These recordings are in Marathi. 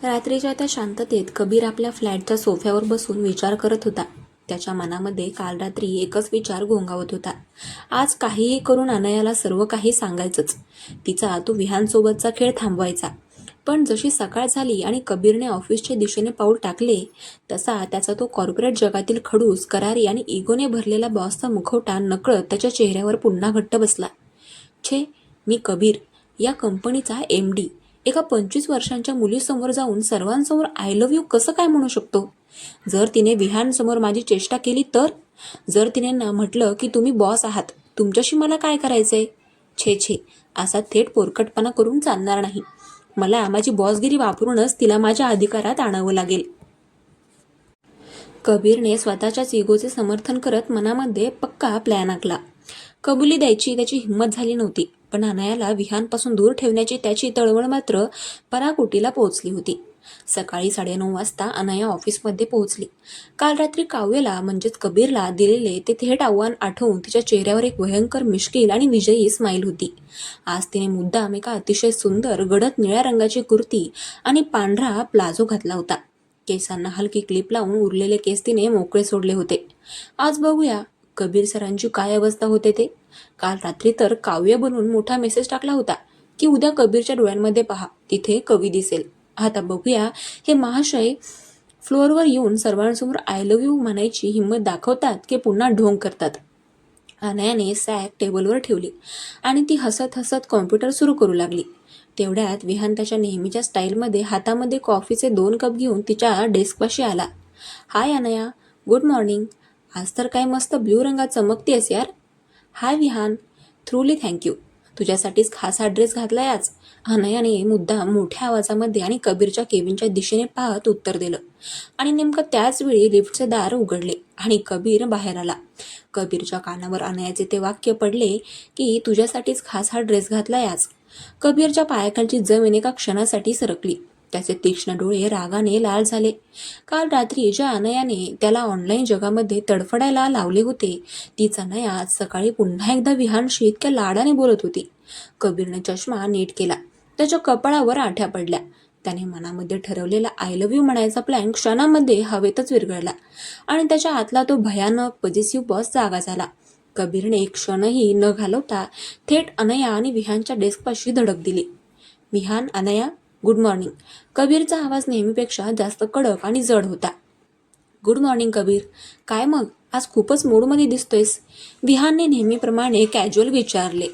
रात्रीच्या त्या शांततेत कबीर आपल्या फ्लॅटच्या सोफ्यावर बसून विचार करत होता. त्याच्या मनामध्ये काल रात्री एकच विचार घोंगावत होता. आज काहीही करून अनयाला सर्व काही सांगायचंच. तिचा तो विहानसोबतचा खेळ थांबवायचा. पण जशी सकाळ झाली आणि कबीरने ऑफिसच्या दिशेने पाऊल टाकले, तसा त्याचा तो कॉर्पोरेट जगातील खडूस, करारी आणि इगोने भरलेला बॉसचा मुखवटा नकळत त्याच्या चेहऱ्यावर पुन्हा घट्ट बसला. छे, मी कबीर, या कंपनीचा MD, एका 25 वर्षांच्या मुलीसमोर जाऊन सर्वांसमोर आय लव्ह यू कसं काय म्हणू शकतो? जर तिने विहानसमोर माझी चेष्टा केली तर? जर तिने म्हटलं की तुम्ही बॉस आहात, तुमच्याशी मला काय करायचंय? छे छे, असा थेट पोरकटपणा करून चालणार नाही. मला माझी बॉसगिरी वापरूनच तिला माझ्या अधिकारात आणावं लागेल. कबीरने स्वतःच्याच इगोचे समर्थन करत मनामध्ये पक्का प्लॅन आखला. कबुली द्यायची त्याची हिंमत झाली नव्हती, पण अनयाला विहानपासून दूर ठेवण्याची त्याची तळमळ मात्र पराकोटीला पोहोचली होती. सकाळी 9:30 वाजता अनया ऑफिसमध्ये पोहोचली. काल रात्री काव्यला म्हणजेच कबीरला दिलेले ते थेट आव्हान आठवून तिच्या चेहऱ्यावर एक भयंकर मिश्किल आणि विजयी स्माईल होती. आज तिने मुद्दाम एका अतिशय सुंदर गडद निळ्या रंगाची कुर्ती आणि पांढरा प्लाझो घातला होता. केसांना हलकी क्लिप लावून उरलेले केस तिने मोकळे सोडले होते. आज बघूया कबीर सरांची काय अवस्था होते ते. काल रात्री तर काव्य बनून मोठा मेसेज टाकला होता की उद्या कबीरच्या डोळ्यांमध्ये पहा, तिथे कवी दिसेल. आता बघूया हे महाशय फ्लोअरवर येऊन सर्वांसमोर आय लव्ह यू म्हणायची हिंमत दाखवतात की पुन्हा ढोंग करतात. अनयाने सॅक टेबलवर ठेवली आणि ती हसत हसत कॉम्प्युटर सुरू करू लागली. तेवढ्यात विहान त्याच्या नेहमीच्या स्टाईलमध्ये हातामध्ये कॉफीचे 2 कप घेऊन तिच्या डेस्कपाशी आला. हाय अनया, गुड मॉर्निंग. आज तर काय मस्त ब्ल्यू रंगात चमकतेस यार. हाय विहान, थ्रूली थँक्यू. तुझ्यासाठीच खास हा ड्रेस घातलाय आज. अनयाने मुद्दाम मोठ्या आवाजामध्ये आणि कबीरच्या केबिनच्या दिशेने पाहत उत्तर दिलं. आणि नेमकं त्याच वेळी लिफ्टचे दार उघडले आणि कबीर बाहेर आला. कबीरच्या कानावर अनयाचे ते वाक्य पडले की तुझ्यासाठीच खास हा ड्रेस घातलाय आज. कबीरच्या पायाखालची जमीन एका क्षणासाठी सरकली. त्याचे तीक्ष्ण डोळे रागाने लाल झाले. काल रात्री ज्या अनयाने त्याला ऑनलाईन जगामध्ये तडफडायला लावले होते, तीच अनया आज सकाळी पुन्हा एकदा विहानशी इतक्या लाडाने बोलत होती. कबीरने चष्मा नीट केला. त्याच्या कपाळावर आठ्या पडल्या. त्याने मनामध्ये ठरवलेला आय लव्ह यू म्हणायचा प्लॅन क्षणामध्ये हवेतच विरघळला आणि त्याच्या आतला तो भयानक पॉझिटिव्ह बॉस जागा झाला. कबीरने एक क्षणही न घालवता थेट अनया आणि विहानच्या डेस्कपाशी धडक दिली. विहान, अनया, गुड मॉर्निंग. कबीरचा आवाज नेहमीपेक्षा जास्त कडक आणि जड होता. Good morning Kabir. काय मग, आज खूपच मूडमध्ये दिसतोयस? विहानने नेहमीप्रमाणे कॅज्युअल विचारले.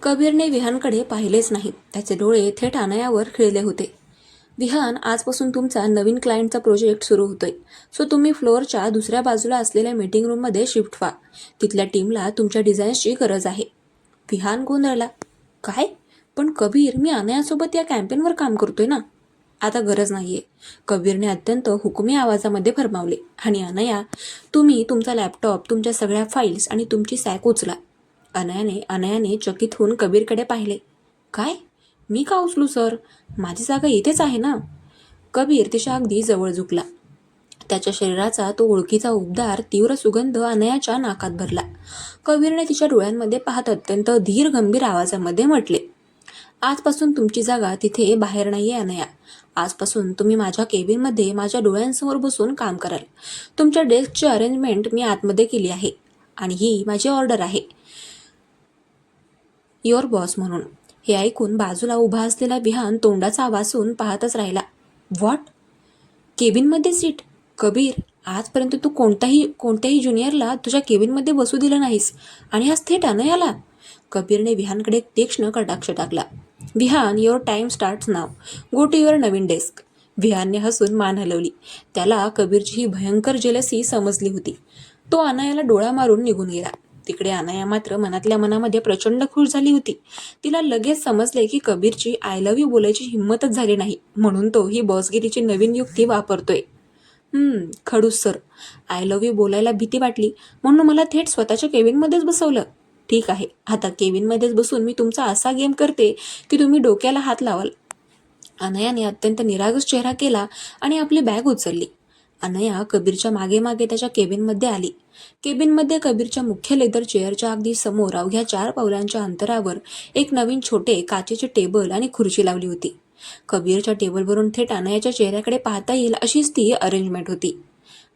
कबीरने विहानकडे पाहिलेच नाही. त्याचे डोळे थेट अनयावर खिळले होते. विहान, आजपासून तुमचा नवीन क्लायंटचा प्रोजेक्ट सुरू होतोय. सो तुम्ही फ्लोअरच्या दुसऱ्या बाजूला असलेल्या मीटिंग रूममध्ये शिफ्ट व्हा. तिथल्या टीमला तुमच्या डिझाईन्सची गरज आहे. विहान गोंधळला. काय? पण कबीर, मी अनयासोबत या कॅम्पेनवर काम करतोय ना. आता गरज नाहीये, कबीरने अत्यंत हुकुमी आवाजामध्ये फरमावले. आणि अनया, तुम्ही तुमचा लॅपटॉप, तुमच्या सगळ्या फाईल्स आणि तुमची सॅक उचला. अनयाने चकित होऊन कबीरकडे पाहिले. काय? मी का उचलू सर? माझी जागा इथेच आहे ना. कबीर तिच्या अगदी जवळ झुकला. त्याच्या शरीराचा तो ओळखीचा उबदार तीव्र सुगंध अनयाच्या नाकात भरला. कबीरने तिच्या डोळ्यांमध्ये पाहत अत्यंत धीर गंभीर आवाजामध्ये म्हटले, आजपासून तुमची जागा तिथे बाहेर नाहीये अनया. आजपासून तुम्ही माझ्या केबिनमध्ये माझ्या डोळ्यांसमोर बसून काम कराल. तुमच्या डेस्कची अरेंजमेंट मी आतमध्ये केली आहे आणि ही माझी ऑर्डर आहे युअर बॉस म्हणून. हे ऐकून बाजूला उभा असलेला विहान तोंडाचा वासून पाहतच राहिला. व्हॉट? केबिनमध्ये सीट? कबीर, आजपर्यंत तू कोणत्याही ज्युनियरला तुझ्या केबिनमध्ये बसू दिलं नाहीस आणि आज थेट अनयाला? कबीरने विहानकडे एक तीक्ष्ण कटाक्ष टाकला. Vihaan, your time starts now. Go to your नवीन डेस्क. विहानने हसून मान हलवली. त्याला कबीरची ही भयंकर जेलसी समजली होती. तो अनयाला डोळा मारून निघून गेला. तिकडे अनया मात्र मनातल्या मनामध्ये प्रचंड खुश झाली होती. तिला लगेच समजले की कबीरची आय लव्ह यू बोलायची हिंमतच झाली नाही, म्हणून तो ही बॉसगिरीची नवीन युक्ती वापरतोय. खडूस सर, आय लव्ह यू बोलायला भीती वाटली म्हणून मला थेट स्वतःच्या केबिनमध्येच बसवलं. ठीक आहे, आता केबिनमध्येच बसून मी तुमचा असा गेम करते की तुम्ही डोक्याला हात लावाल. अनयाने अत्यंत निरागस चेहरा केला आणि आपली बॅग उचलली. अनया कबीरच्या मागे मागे त्याच्या केबिनमध्ये आली. केबिनमध्ये कबीरच्या मुख्य लेदर चेअरच्या अगदी समोर अवघ्या 4 पावलांच्या अंतरावर एक नवीन छोटे काचेचे टेबल आणि खुर्ची लावली होती. कबीरच्या टेबलवरून थेट अनयाच्या चेहऱ्याकडे पाहता येईल अशीच ती अरेंजमेंट होती.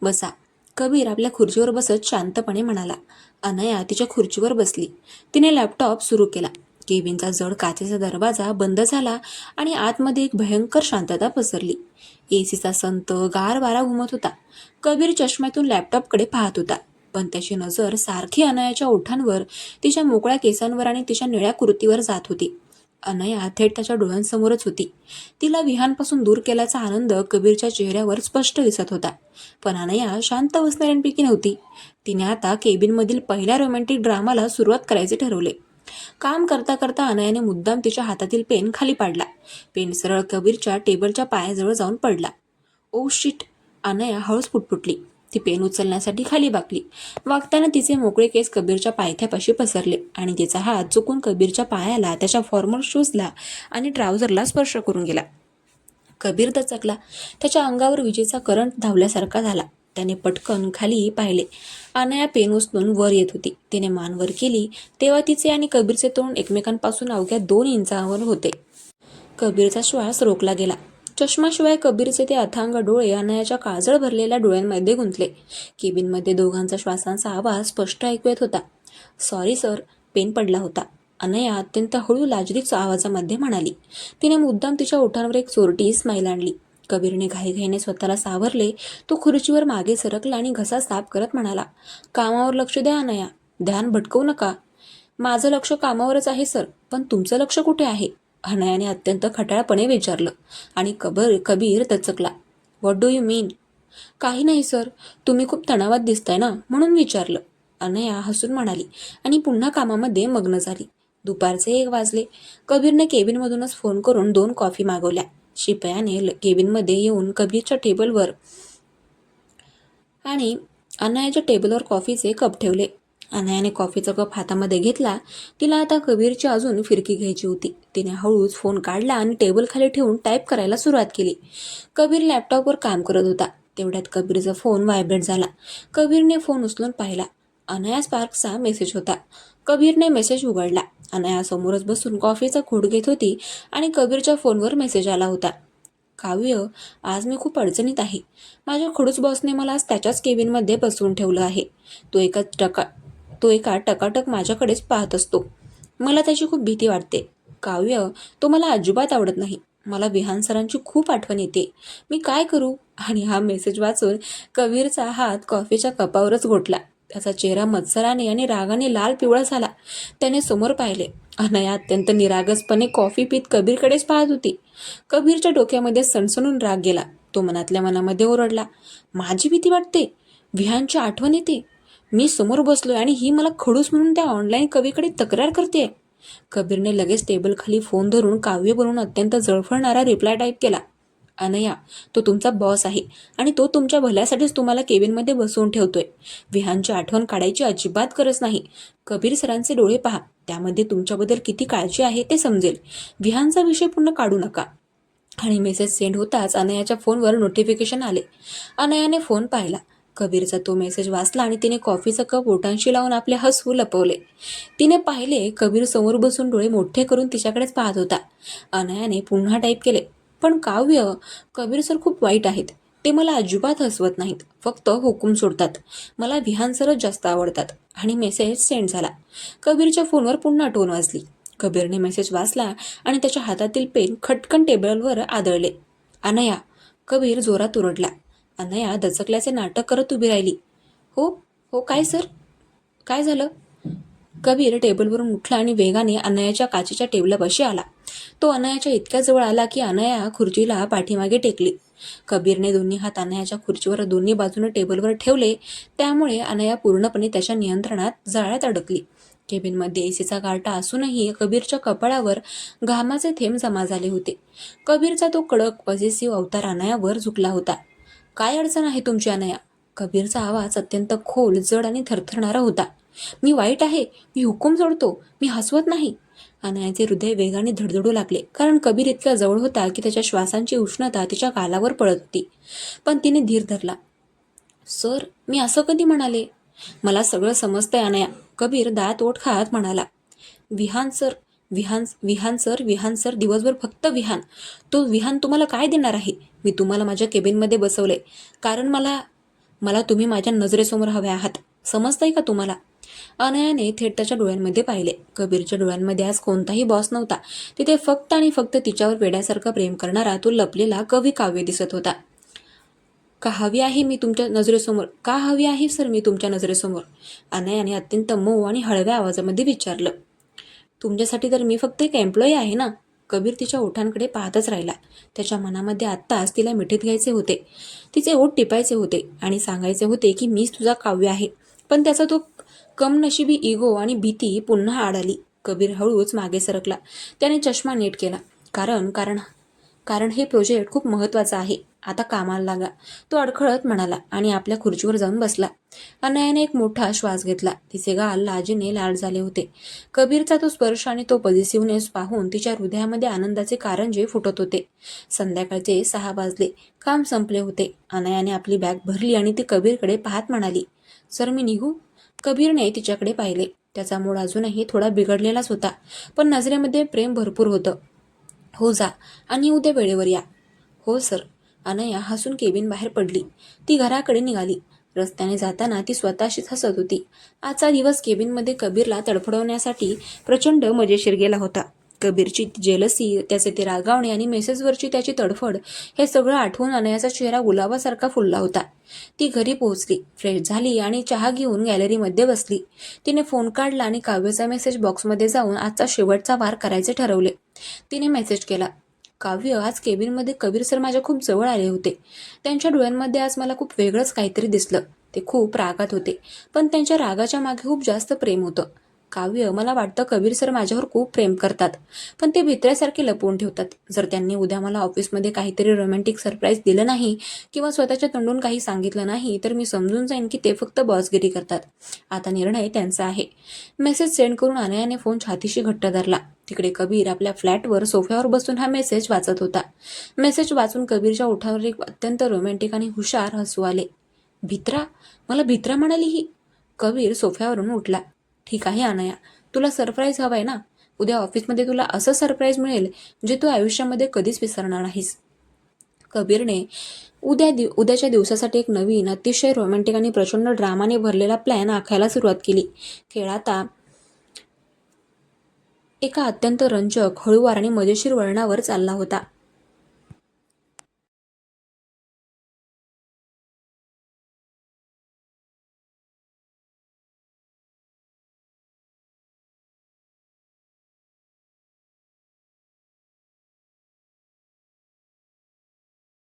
बसा. कबीर आपल्या खुर्चीवर बसत शांतपणे म्हणाला. अनया तिच्या खुर्चीवर बसली. तिने लॅपटॉप सुरू केला. केबिनचा जड काचेचा दरवाजा बंद झाला आणि आतमध्ये एक भयंकर शांतता पसरली. एसीचा संत गार वारा घुमत होता. कबीर चष्म्यातून लॅपटॉपकडे पाहत होता, पण त्याची नजर सारखी अनयाच्या ओठांवर, तिच्या मोकळ्या केसांवर आणि तिच्या निळ्या कुर्तीवर जात होती. अनया थेट त्याच्या डोळ्यांसमोरच होती. तिला विहानपासून दूर केल्याचा आनंद कबीरच्या चेहऱ्यावर स्पष्ट दिसत होता. पण अनया शांत बसणाऱ्यांपैकी नव्हती. तिने आता केबिनमधील पहिल्या रोमॅन्टिक ड्रामाला सुरुवात करायचे ठरवले. काम करता करता अनयाने मुद्दाम तिच्या हातातील पेन खाली पाडला. पेन सरळ कबीरच्या टेबलच्या पायाजवळ जाऊन पडला. Oh shit. अनया हळूच पुटपुटली. ती पेन उचलण्यासाठी खाली वाकली. वागताना तिचे मोकळे केस कबीरच्या पायथ्यापाशी पसरले आणि तिचा हात चुकून कबीरच्या पायाला, त्याच्या फॉर्मल शूजला आणि ट्राउझरला स्पर्श करून गेला. कबीर दचकला. त्याच्या अंगावर विजेचा करंट धावल्यासारखा झाला. त्याने पटकन खाली पाहिले. अनया पेन उचलून वर येत होती. तिने मान वर केली तेव्हा तिचे आणि कबीरचे तोंड एकमेकांपासून अवघ्या 2 इंचावर होते. कबीरचा श्वास रोखला गेला. चष्माशिवाय कबीरचे ते अथांग डोळे अनयाच्या काजळ भरलेल्या डोळ्यांमध्ये गुंतले. केबिनमध्ये दोघांचा श्वासांचा आवाज स्पष्ट ऐकू येत होता. सॉरी सर, पेन पडला होता, अनया अत्यंत हळू लाजरीक आवाजामध्ये म्हणाली. तिने मुद्दाम तिच्या ओठांवर एक चोरटी स्माईल आणली. कबीरने घाईघाईने स्वतःला सावरले. तो खुर्चीवर मागे सरकला आणि घसा साफ करत म्हणाला, कामावर लक्ष द्या अनया, ध्यान भटकवू नका. माझं लक्ष कामावरच आहे सर, पण तुमचं लक्ष कुठे आहे? अनयाने अत्यंत खटाळपणे विचारलं आणि कबीर दचकला. व्हॉट डू यू मीन? काही नाही सर, तुम्ही खूप तणावात दिसताय ना, म्हणून विचारलं, अनया हसून म्हणाली आणि पुन्हा कामामध्ये मग्न झाली. दुपारचे 1 वाजले. कबीरने केबिनमधूनच फोन करून 2 कॉफी मागवल्या. शिपायाने केबिनमध्ये येऊन कबीरच्या टेबलवर आणि अनयाच्या टेबलवर कॉफीचे कप ठेवले. अनयाने कॉफीचा कप हातामध्ये घेतला. तिला आता कबीरची अजून फिरकी घ्यायची होती. तिने हळूच फोन काढला आणि टेबल खाली ठेवून टाईप करायला सुरुवात केली. कबीर लॅपटॉपवर काम करत होता. तेवढ्यात कबीरचा फोन व्हायब्रेट झाला. कबीरने फोन उचलून पाहिला. अनया स्पार्क्सचा मेसेज होता. कबीरने मेसेज उघडला. अनया समोरच बसून कॉफीचा घोट घेत होती आणि कबीरच्या फोनवर मेसेज आला होता. काव्य, आज मी खूप अडचणीत आहे. माझ्या खडूस बॉसने मला आज त्याच्याच केबिनमध्ये बसवून ठेवलं आहे. तो एका टकाटक माझ्याकडेच पाहत असतो. मला त्याची खूप भीती वाटते. काव्य, तो मला अजिबात आवडत नाही. मला विहान सरांची खूप आठवण येते. मी काय करू? आणि हा मेसेज वाचून कबीरचा हात कॉफीच्या कपावरच घोटला. त्याचा चेहरा मत्सराने आणि रागाने लाल पिवळा झाला. त्याने समोर पाहिले. अनया अत्यंत निरागसपणे कॉफी पीत कबीरकडेच पाहत होती. कबीरच्या डोक्यामध्ये सणसणून राग गेला. तो मनातल्या मनामध्ये ओरडला, माझी भीती वाटते? विहानची आठवण येते? मी समोर बसलोय आणि ही मला खडूस म्हणून त्या ऑनलाईन कवीकडे तक्रार करते. कबीरने लगेच टेबल खाली फोन धरून काव्य बनवून अत्यंत जळफळणारा रिप्लाय टाईप केला. अनया, तो तुमचा बॉस आहे आणि तो तुमच्या भल्यासाठीच तुम्हाला केबिनमध्ये बसवून ठेवतोय. विहानची आठवण काढायची अजिबात गरज नाही. कबीर सरांचे डोळे पहा, त्यामध्ये तुमच्याबद्दल किती काळजी आहे ते समजेल. विहानचा विषय पूर्ण काढू नका. आणि मेसेज सेंड होताच अनयाच्या फोनवर नोटिफिकेशन आले. अनयाने फोन पाहिला. कबीरचा तो मेसेज वाचला आणि तिने कॉफीचा कप ओठांशी लावून आपले हसू लपवले. तिने पाहिले कबीर समोर बसून डोळे मोठे करून तिच्याकडेच पाहत होता. अनयाने पुन्हा टाईप केले, पण काव्य, कबीर सर खूप वाईट आहेत. ते मला अजिबात हसवत नाहीत, फक्त हुकूम सोडतात. मला विहान सरच जास्त आवडतात. आणि मेसेज सेंड झाला. कबीरच्या फोनवर पुन्हा टोन वाजली. कबीरने मेसेज वाचला आणि त्याच्या हातातील पेन खटकन टेबलवर आदळले. अनया, कबीर जोरात ओरडला. अनया दचकल्याचे नाटक करत उभी राहिली. हो हो, काय सर, काय झालं? कबीर टेबलवरून उठला आणि वेगाने अनयाच्या काचेच्या टेबलापाशी आला. तो अनयाच्या इतक्या जवळ आला की अनया खुर्चीला पाठीमागे टेकली. कबीरने दोन्ही हात अनयाच्या खुर्चीवर दोन्ही बाजूने टेबलवर ठेवले. त्यामुळे अनया पूर्णपणे त्याच्या नियंत्रणात जाळ्यात अडकली. केबिनमध्ये एसीचा गारठा असूनही कबीरच्या कपाळावर घामाचे थेंब जमा झाले होते. कबीरचा तो कडक पॉझिटिव्ह अवतार अनयावर झुकला होता. काय अडचण आहे तुमची अनया? कबीरचा आवाज अत्यंत खोल, जड आणि थरथरणारा होता. मी वाईट आहे, मी हुकूम सोडतो, मी हसवत नाही. अनयाचे हृदय वेगाने धडधडू लागले, कारण कबीर इतक्या जवळ होता की त्याच्या श्वासांची उष्णता तिच्या गालावर पडत होती. पण तिने धीर धरला. सर, मी असं कधी म्हणाले? मला सगळं समजतंय अनया, कबीर दात ओठ खात म्हणाला. विहान सर, विहान सर दिवसभर फक्त विहान. तो विहान तुम्हाला काय देणार आहे? मी तुम्हाला माझ्या केबिनमध्ये बसवलंय कारण मला मला तुम्ही माझ्या नजरेसमोर हवे आहात. समजतंय का तुम्हाला? अनयाने थेट त्याच्या डोळ्यांमध्ये पाहिले. कबीरच्या डोळ्यांमध्ये आज कोणताही बॉस नव्हता. तिथे फक्त आणि फक्त तिच्यावर वेड्यासारखं प्रेम करणारा तो लपलेला कवी काव्य दिसत होता. का हवी आहे मी तुमच्या नजरेसमोर? का हवी आहे सर मी तुमच्या नजरेसमोर? अनयाने अत्यंत मऊ आणि हळव्या आवाजामध्ये विचारलं. तुमच्यासाठी तर मी फक्त एक एम्प्लॉई आहे ना. कबीर तिच्या ओठांकडे पाहतच राहिला. त्याच्या मनामध्ये आत्ताच तिला मिठीत घ्यायचे होते, तिचे ओठ टिपायचे होते आणि सांगायचे होते की मीच तुझा काव्य आहे. पण त्याचा तो कमनशिबी इगो आणि भीती पुन्हा आड आली. कबीर हळूच मागे सरकला. त्याने चष्मा नीट केला. कारण कारण कारण हे प्रोजेक्ट खूप महत्त्वाचं आहे. आता कामाला लागा, तो अडखळत म्हणाला आणि आपल्या खुर्चीवर जाऊन बसला. अनयाने एक मोठा श्वास घेतला. तिचे गाल लाजेने लाल झाले होते. कबीरचा तो स्पर्श आणि तो पॉझिटिव्हनेस पाहून तिच्या हृदयामध्ये आनंदाचे कारंजे फुटत होते. संध्याकाळचे 6 वाजले. काम संपले होते. अनयाने आपली बॅग भरली आणि ती कबीरकडे पाहत म्हणाली, सर मी निघू? कबीरने तिच्याकडे पाहिले. त्याचा मूड अजूनही थोडा बिघडलेलाच होता, पण नजरेमध्ये प्रेम भरपूर होतं. हो जा, आणि उद्या वेळेवर या. हो सर. अनया हसून केबिन बाहेर पडली. ती घराकडे निघाली. रस्त्याने जाताना ती स्वतःशीच हसत होती. आजचा दिवस केबिनमध्ये कबीरला तडफडवण्यासाठी प्रचंड मजेशीर गेला होता. कबीरची जेलसी, त्याचे ते रागावणे आणि मेसेजवरची त्याची तडफड हे सगळं आठवून अनयाचा चेहरा गुलाबासारखा फुलला होता. ती घरी पोहोचली, फ्रेश झाली आणि चहा घेऊन गॅलरीमध्ये बसली. तिने फोन काढला आणि काव्याचा मेसेज बॉक्समध्ये जाऊन आजचा शेवटचा वार करायचे ठरवले. तिने मेसेज केला, काव्य, आज केबिनमध्ये कबीर सर माझ्या खूप जवळ आले होते. त्यांच्या डोळ्यांमध्ये आज मला खूप वेगळंच काहीतरी दिसलं. ते खूप रागात होते, पण त्यांच्या रागाच्या मागे खूप जास्त प्रेम होतं. काव्य, मला वाटतं कबीर सर माझ्यावर खूप प्रेम करतात, पण ते भित्र्यासारखे लपवून ठेवतात. जर त्यांनी उद्या मला ऑफिसमध्ये काहीतरी रोमॅन्टिक सरप्राईज दिलं नाही किंवा स्वतःच्या तोंडून काही सांगितलं नाही तर मी समजून जाईन की ते फक्त बॉसगिरी करतात. आता निर्णय त्यांचा आहे. मेसेज सेंड करून अनयाने फोन छातीशी घट्ट धरला. तिकडे कबीर आपल्या फ्लॅटवर सोफ्यावर बसून हा मेसेज वाचत होता. मेसेज वाचून कबीरच्या ओठावर एक अत्यंत रोमॅन्टिक आणि हुशार हसू आले. भित्रा? मला भित्रा म्हणाली ही? कबीर सोफ्यावरून उठला. ठीक आहे अनया, तुला सरप्राईज हवाय ना? उद्या ऑफिसमध्ये तुला असं सरप्राईज मिळेल जे तू आयुष्यामध्ये कधीच विसरणार नाहीस. कबीरने उद्याच्या दिवसासाठी एक नवीन, अतिशय रोमॅन्टिक आणि प्रचंड ड्रामाने भरलेला प्लॅन आखायला सुरुवात केली. खेळ आता एका अत्यंत रंजक, हळूवार आणि मजेशीर वळणावर चालला होता.